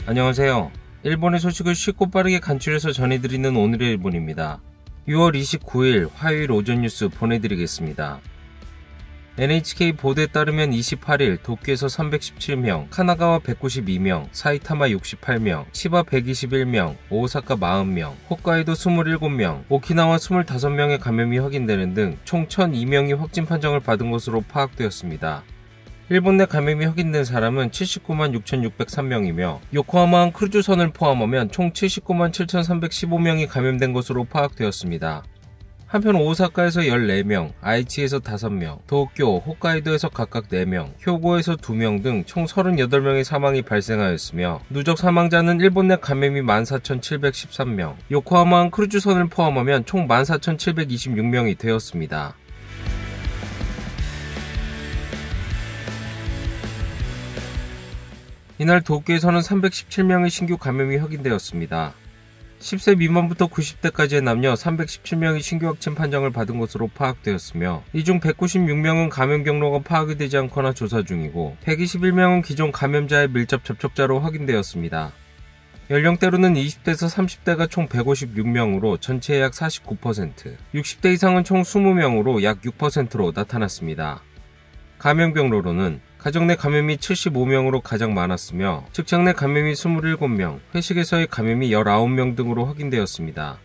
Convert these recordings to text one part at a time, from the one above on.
안녕하세요. 일본의 소식을 쉽고 빠르게 간추려서 전해드리는 오늘의 일본입니다. 6월 29일 화요일 오전 뉴스 보내드리겠습니다. NHK 보도에 따르면 28일 도쿄에서 317명, 카나가와 192명, 사이타마 68명, 치바 121명, 오사카 40명, 홋카이도 27명, 오키나와 25명의 감염이 확인되는 등 총 1002명이 확진 판정을 받은 것으로 파악되었습니다. 일본 내 감염이 확인된 사람은 79만 6,603명이며 요코하마항 크루즈선을 포함하면 총 79만 7,315명이 감염된 것으로 파악되었습니다. 한편 오사카에서 14명, 아이치에서 5명, 도쿄, 홋카이도에서 각각 4명, 효고에서 2명 등 총 38명의 사망이 발생하였으며 누적 사망자는 일본 내 감염이 14,713명, 요코하마항 크루즈선을 포함하면 총 14,726명이 되었습니다. 이날 도쿄에서는 317명의 신규 감염이 확인되었습니다. 10세 미만부터 90대까지의 남녀 317명이 신규 확진 판정을 받은 것으로 파악되었으며 이 중 196명은 감염 경로가 파악이 되지 않거나 조사 중이고 121명은 기존 감염자의 밀접 접촉자로 확인되었습니다. 연령대로는 20대에서 30대가 총 156명으로 전체의 약 49%, 60대 이상은 총 20명으로 약 6%로 나타났습니다. 감염 경로로는 가정 내 감염이 75명으로 가장 많았으며 직장 내 감염이 27명, 회식에서의 감염이 19명 등으로 확인되었습니다.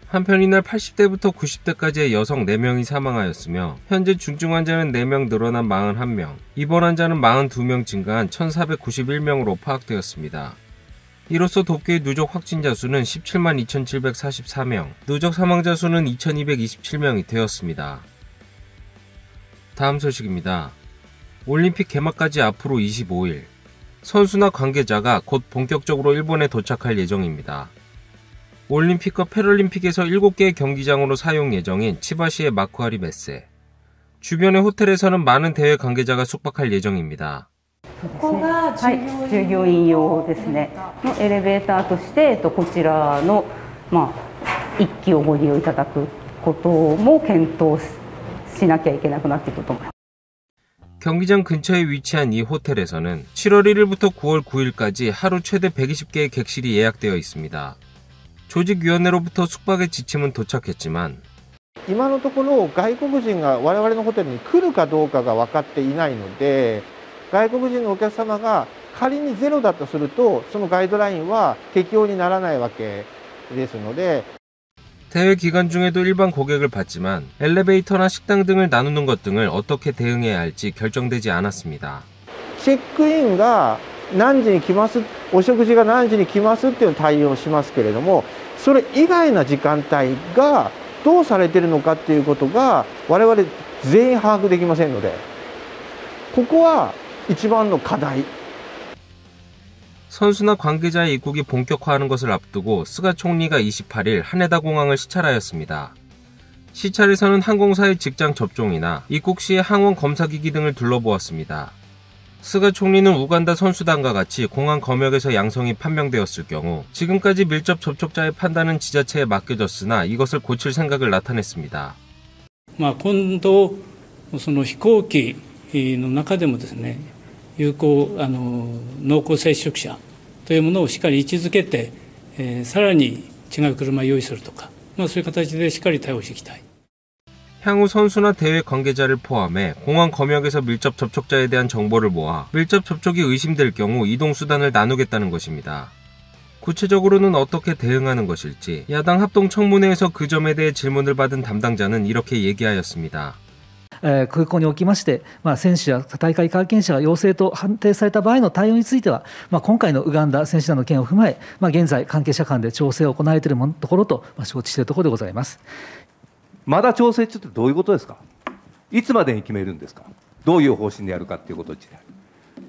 한편 이날 80대부터 90대까지의 여성 4명이 사망하였으며 현재 중증 환자는 4명 늘어난 41명, 입원 환자는 42명 증가한 1,491명으로 파악되었습니다. 이로써 도쿄의 누적 확진자 수는 17만 2,744명, 누적 사망자 수는 2,227명이 되었습니다. 다음 소식입니다. 올림픽 개막까지 앞으로 25일, 선수나 관계자가 곧 본격적으로 일본에 도착할 예정입니다. 올림픽과 패럴림픽에서 7개의 경기장으로 사용 예정인 치바시의 마쿠하리 메세. 주변의 호텔에서는 많은 대회 관계자가 숙박할 예정입니다. ここが従業員用ですね。のエレベーターとしてこちらの1機をご利用いただくことも検討しなきゃいけなくなってくると思います。 경기장 근처에 위치한 이 호텔에서는 7월 1일부터 9월 9일까지 하루 최대 120개의 객실이 예약되어 있습니다. 조직위원회로부터 숙박의 지침은 도착했지만 今のところ外国人が我々のホテルに来るかどうかが分かっていないので、外国人のお客様が仮にゼロだとするとそのガイドラインは適用にならないわけですので 대회 기간 중에도 일반 고객을 받지만 엘리베이터나 식당 등을 나누는 것 등을 어떻게 대응해야 할지 결정되지 않았습니다. チェックインが何時に来ます、お食事が何時に来ますっていう対応をしますけれども、それ以外の時間帯がどうされているのかっていうことが我々全員把握できませんので、ここは一番の課題。 선수나 관계자의 입국이 본격화하는 것을 앞두고 스가 총리가 28일 하네다 공항을 시찰하였습니다. 시찰에서는 항공사의 직장 접종이나 입국 시의 항원 검사기기 등을 둘러보았습니다. 스가 총리는 우간다 선수단과 같이 공항 검역에서 양성이 판명되었을 경우 지금까지 밀접 접촉자의 판단은 지자체에 맡겨졌으나 이것을 고칠 생각을 나타냈습니다. 今度その飛行機の中でもですね、有効濃厚接触者というものをしっかり位置づけて、さらに違う車を用意するとか、そういう形でしっかり対応していきたい。 향후 선수나 대회 관계자를 포함해 공항 검역에서 밀접 접촉자에 대한 정보를 모아 밀접 접촉이 의심될 경우 이동 수단을 나누겠다는 것입니다. 구체적으로는 어떻게 대응하는 것일지 야당 합동 청문회에서 그 점에 대해 질문을 받은 담당자는 이렇게 얘기하였습니다. 空港におきまして、選手や大会関係者が陽性と判定された場合の対応については、今回のウガンダ選手団の件を踏まえ、現在関係者間で調整を行われているところと承知しているところでございます。まだ調整中ってどういうことですか。いつまでに決めるんですか。どういう方針でやるかということで、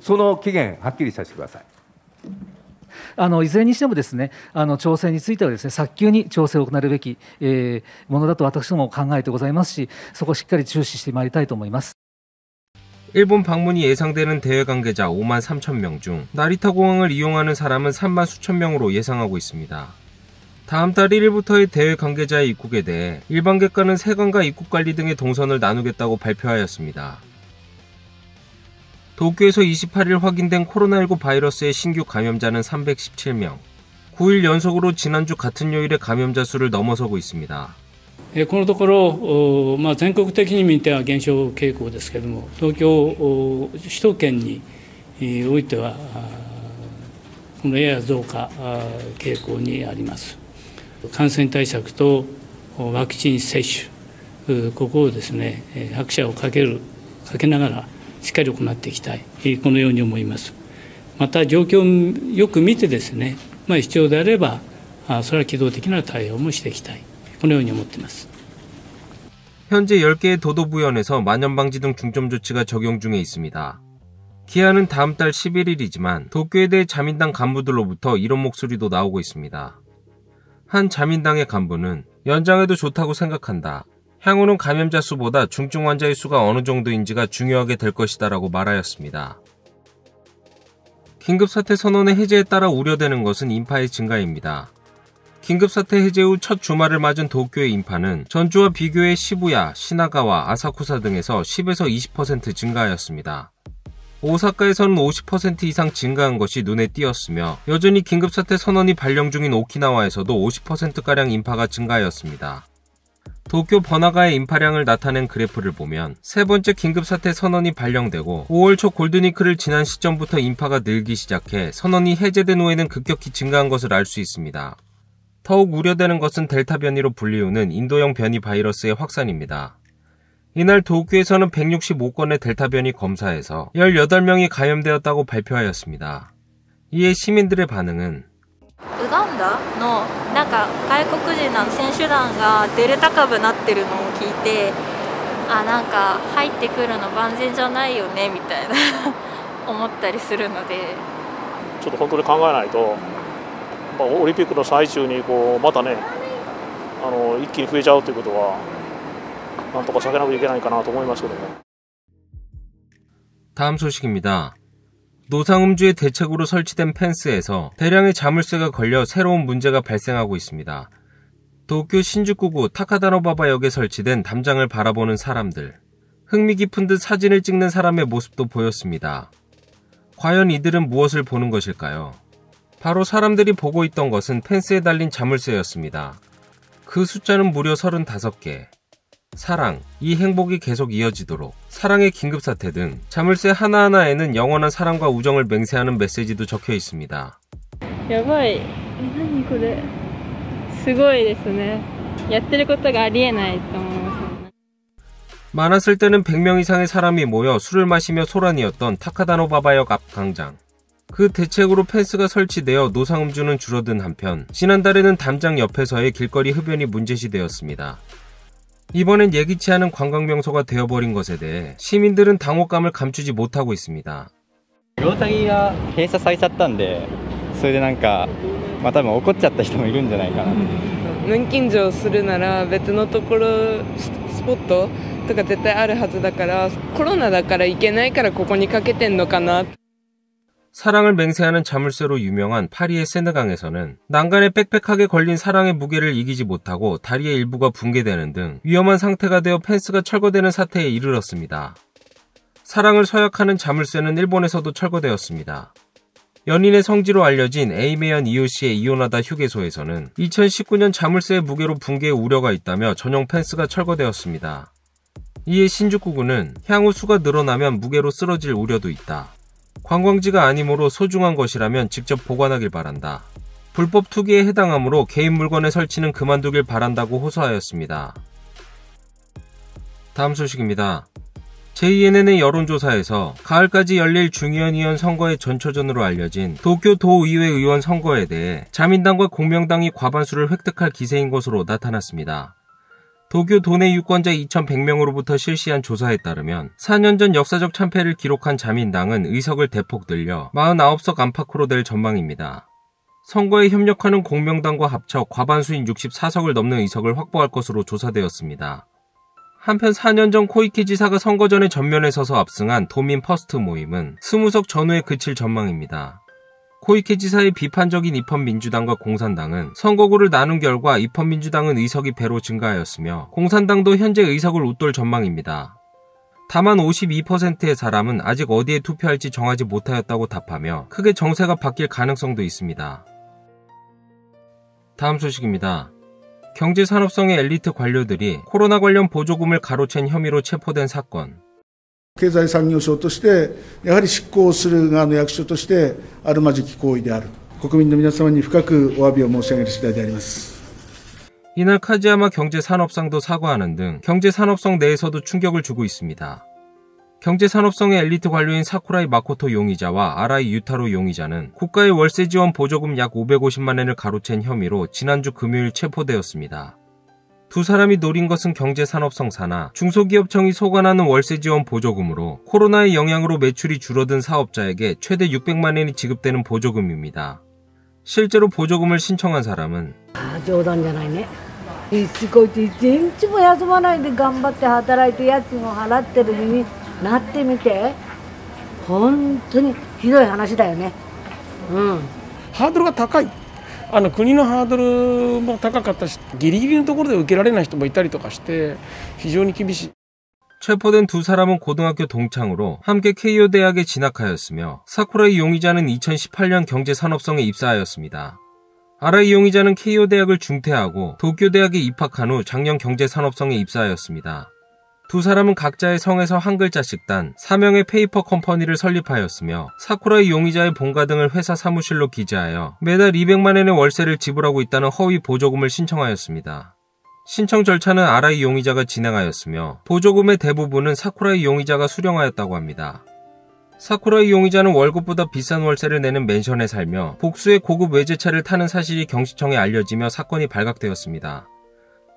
その期限はっきりさせてください。 いずれにしてもですね、調整についてはですね、早急に調整を行うべき、ものだと私ども考えてございますし、そこをしっかり注視してまいりたいと思います。 일본 방문이 예상되는 대회 관계자 5만 3천 명 중 나리타 공항을 이용하는 사람은 3만 수천 명으로 예상하고 있습니다. 다음 달 1일부터의 대회 관계자의 입국에 대해 일반객과는 세관과 입국관리 등의 동선을 나누겠다고 발표하였습니다. 도쿄에서 28일 확인된 코로나19 바이러스의 신규 감염자는 317명. 9일 연속으로 지난주 같은 요일에 감염자 수를 넘어서고 있습니다. このところ、全国的に見ては減少傾向ですけれども、東京首都圏においてはこのやや増加傾向にあります。感染対策とワクチン接種、ここをですね、拍車をかけながらしっかり行っていきたい、このように思います。また状況をよく見てですね、必要であればそれは機動的な対応もしていきたい、このように思っています。 현재 10개의 도도부현에서 만연방지 등 중점 조치가 적용 중에 있습니다. 기한은 다음 달 11일이지만 도쿄에 대해 자민당 간부들로부터 이런 목소리도 나오고 있습니다. 한 자민당의 간부는 연장해도 좋다고 생각한다. 향후는 감염자 수보다 중증 환자의 수가 어느 정도인지가 중요하게 될 것이다 라고 말하였습니다. 긴급사태 선언의 해제에 따라 우려되는 것은 인파의 증가입니다. 긴급사태 해제 후 첫 주말을 맞은 도쿄의 인파는 전주와 비교해 시부야, 시나가와 아사쿠사 등에서 10에서 20% 증가하였습니다. 오사카에서는 50% 이상 증가한 것이 눈에 띄었으며 여전히 긴급사태 선언이 발령 중인 오키나와에서도 50%가량 인파가 증가하였습니다. 도쿄 번화가의 인파량을 나타낸 그래프를 보면 세 번째 긴급사태 선언이 발령되고 5월 초 골든위크를 지난 시점부터 인파가 늘기 시작해 선언이 해제된 후에는 급격히 증가한 것을 알 수 있습니다. 더욱 우려되는 것은 델타 변이로 불리우는 인도형 변이 바이러스의 확산입니다. 이날 도쿄에서는 165건의 델타 변이 검사에서 18명이 감염되었다고 발표하였습니다. 이에 시민들의 반응은 ウガンダの外国人の選手団がデルタ株になってるのを聞いて、入ってくるの万全じゃないよねみたいな思ったりするので、ちょっと本当に考えないと、オリンピックの最中にまたね、一気に増えちゃうということはなんとか避けなきゃいけないかなと思いますけども。 다음 소식입니다. 노상음주의 대책으로 설치된 펜스에서 대량의 자물쇠가 걸려 새로운 문제가 발생하고 있습니다. 도쿄 신주쿠구 타카다노바바역에 설치된 담장을 바라보는 사람들. 흥미 깊은 듯 사진을 찍는 사람의 모습도 보였습니다. 과연 이들은 무엇을 보는 것일까요? 바로 사람들이 보고 있던 것은 펜스에 달린 자물쇠였습니다. 그 숫자는 무려 35개. 사랑, 이 행복이 계속 이어지도록, 사랑의 긴급사태 등 자물쇠 하나하나에는 영원한 사랑과 우정을 맹세하는 메시지도 적혀 있습니다. やばい。何これ。すごいですね。やってることがありえないと思います。 많았을 때는 100명 이상의 사람이 모여 술을 마시며 소란이었던 타카다노바바역 앞 광장. 그 대책으로 펜스가 설치되어 노상음주는 줄어든 한편 지난달에는 담장 옆에서의 길거리 흡연이 문제시되었습니다. 이번엔 예기치 않은 관광명소가 되어버린 것에 대해 시민들은 당혹감을 감추지 못하고 있습니다. ロータリーが閉鎖されちゃったんで、それで多分怒っちゃった人もいるんじゃないかな。無菌乗するなら別のところスポットとか絶対あるはずだから、コロナだから行けないからここにかけてんのかな。 사랑을 맹세하는 자물쇠로 유명한 파리의 세느강에서는 난간에 빽빽하게 걸린 사랑의 무게를 이기지 못하고 다리의 일부가 붕괴되는 등 위험한 상태가 되어 펜스가 철거되는 사태에 이르렀습니다. 사랑을 서약하는 자물쇠는 일본에서도 철거되었습니다. 연인의 성지로 알려진 에이메현 이오씨의 이오나다 휴게소에서는 2019년 자물쇠의 무게로 붕괴의 우려가 있다며 전용 펜스가 철거되었습니다. 이에 신주쿠구는 향후 수가 늘어나면 무게로 쓰러질 우려도 있다. 관광지가 아니므로 소중한 것이라면 직접 보관하길 바란다. 불법 투기에 해당하므로 개인 물건의 설치는 그만두길 바란다고 호소하였습니다. 다음 소식입니다. JNN의 여론조사에서 가을까지 열릴 중의원 의원 선거의 전초전으로 알려진 도쿄 도의회 의원 선거에 대해 자민당과 공명당이 과반수를 획득할 기세인 것으로 나타났습니다. 도쿄 도내 유권자 2,100명으로부터 실시한 조사에 따르면 4년 전 역사적 참패를 기록한 자민당은 의석을 대폭 늘려 49석 안팎으로 될 전망입니다. 선거에 협력하는 공명당과 합쳐 과반수인 64석을 넘는 의석을 확보할 것으로 조사되었습니다. 한편 4년 전 코이케 지사가 선거 전에 전면에 서서 압승한 도민 퍼스트 모임은 20석 전후에 그칠 전망입니다. 코이케 지사의 비판적인 입헌민주당과 공산당은 선거구를 나눈 결과 입헌민주당은 의석이 배로 증가하였으며 공산당도 현재 의석을 웃돌 전망입니다. 다만 52%의 사람은 아직 어디에 투표할지 정하지 못하였다고 답하며 크게 정세가 바뀔 가능성도 있습니다. 다음 소식입니다. 경제산업성의 엘리트 관료들이 코로나 관련 보조금을 가로챈 혐의로 체포된 사건. 経済産業省としてやはり執行する側の役所としてあるまじき行為である。国民の皆様に深くお詫びを申し上げる次第であります。 이날 카지야마 경제산업상도 사과하는 등 경제산업성 내에서도 충격을 주고 있습니다. 경제산업성의 엘리트 관료인 사쿠라이 마코토 용의자와 아라이 유타로 용의자는 국가의 월세 지원 보조금 약 550만 엔을 가로챈 혐의로 지난주 금요일 체포되었습니다. 두 사람이 노린 것은 경제산업성 산하 중소기업청이 소관하는 월세 지원 보조금으로 코로나의 영향으로 매출이 줄어든 사업자에게 최대 600만 엔이 지급되는 보조금입니다. 실제로 보조금을 신청한 사람은 冗談じゃないね。すごい一日も休まないで頑張って働いて家賃を払ってる身になってみて、本当にひどい話だよね。ハードルが高い。国のハードルも高かったし、ギリギリのところで受けられない人もいたりとかして非常に厳しい。 체포된 두 사람은 고등학교 동창으로 함께 케이오 대학에 진학하였으며 사쿠라이 용의자는 2018년 경제산업성에 입사하였습니다. 아라이 용의자는 케이오 대학을 중퇴하고 도쿄 대학에 입학한 후 작년 경제산업성에 입사하였습니다. 두 사람은 각자의 성에서 한 글자씩 단 4명의 페이퍼 컴퍼니를 설립하였으며 사쿠라이 용의자의 본가 등을 회사 사무실로 기재하여 매달 200만 엔의 월세를 지불하고 있다는 허위 보조금을 신청하였습니다. 신청 절차는 아라이 용의자가 진행하였으며 보조금의 대부분은 사쿠라이 용의자가 수령하였다고 합니다. 사쿠라이 용의자는 월급보다 비싼 월세를 내는 맨션에 살며 복수의 고급 외제차를 타는 사실이 경시청에 알려지며 사건이 발각되었습니다.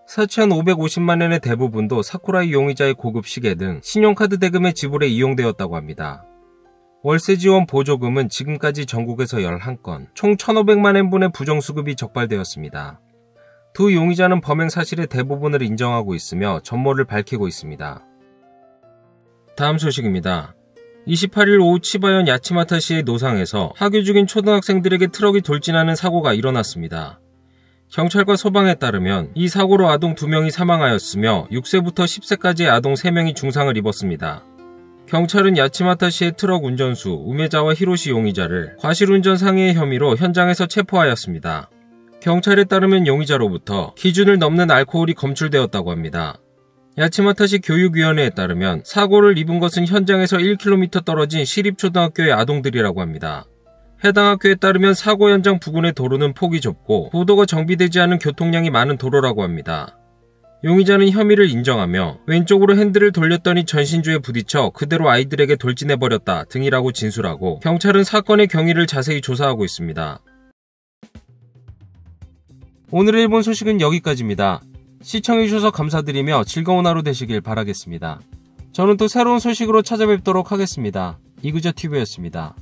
사치한 550만 엔의 대부분도 사쿠라이 용의자의 고급 시계 등 신용카드 대금의 지불에 이용되었다고 합니다. 월세 지원 보조금은 지금까지 전국에서 11건, 총 1,500만 엔분의 부정수급이 적발되었습니다. 두 용의자는 범행 사실의 대부분을 인정하고 있으며 전모를 밝히고 있습니다. 다음 소식입니다. 28일 오후 치바현 야치마타시의 노상에서 하교 중인 초등학생들에게 트럭이 돌진하는 사고가 일어났습니다. 경찰과 소방에 따르면 이 사고로 아동 2명이 사망하였으며 6세부터 10세까지의 아동 3명이 중상을 입었습니다. 경찰은 야치마타시의 트럭 운전수 우메자와 히로시 용의자를 과실운전 상해의 혐의로 현장에서 체포하였습니다. 경찰에 따르면 용의자로부터 기준을 넘는 알코올이 검출되었다고 합니다. 야치마타시 교육위원회에 따르면 사고를 입은 것은 현장에서 1km 떨어진 시립초등학교의 아동들이라고 합니다. 해당 학교에 따르면 사고 현장 부근의 도로는 폭이 좁고 보도가 정비되지 않은 교통량이 많은 도로라고 합니다. 용의자는 혐의를 인정하며 왼쪽으로 핸들을 돌렸더니 전신주에 부딪혀 그대로 아이들에게 돌진해버렸다 등이라고 진술하고 경찰은 사건의 경위를 자세히 조사하고 있습니다. 오늘의 일본 소식은 여기까지입니다. 시청해주셔서 감사드리며 즐거운 하루 되시길 바라겠습니다. 저는 또 새로운 소식으로 찾아뵙도록 하겠습니다. 이그저TV였습니다.